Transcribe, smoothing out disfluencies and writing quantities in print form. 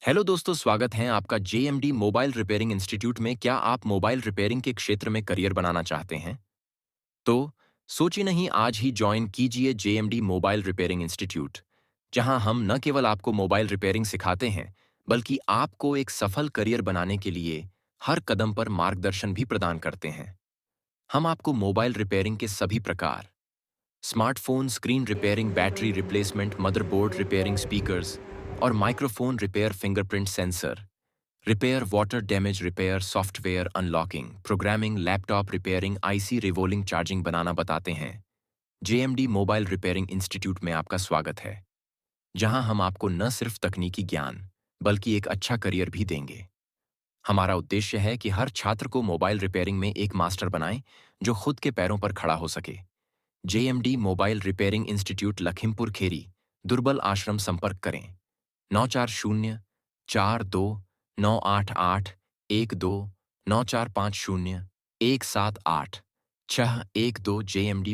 Hello दोस्तों, स्वागत है आपका जेएमडी मोबाइल रिपेयरिंग इंस्टीट्यूट में। क्या आप मोबाइल रिपेयरिंग के क्षेत्र में करियर बनाना चाहते हैं? तो सोचिए नहीं, आज ही ज्वाइन कीजिए जेएमडी मोबाइल रिपेयरिंग इंस्टीट्यूट, जहां हम न केवल आपको मोबाइल रिपेयरिंग सिखाते हैं, बल्कि आपको एक सफल करियर बनाने के लिए हर कदम पर मार्गदर्शन भी प्रदान करते हैं। हम आपको मोबाइल रिपेयरिंग के सभी प्रकार, smartphone screen repairing, battery replacement, motherboard repairing, speakers और microphone repair, fingerprint sensor repair, water damage repair, software unlocking, programming, laptop repairing, IC reballing charging बनाना बताते हैं। जेएमडी मोबाइल रिपेयरिंग इंस्टीट्यूट में आपका स्वागत है, जहां हम आपको न सिर्फ तकनीकी ज्ञान, बल्कि एक अच्छा करियर भी देंगे। हमारा उद्देश्य है कि हर छात्र को मोबाइल रिपेयरिंग में एक मास्टर बनाएं, जो खुद के पैरों पर खड़ा हो सके। JMD mobile repairing institute, Lakhimpur Kheri, दुर्बल आश्रम। संपर्क करें 9404298812, 9450178612। जेएमडी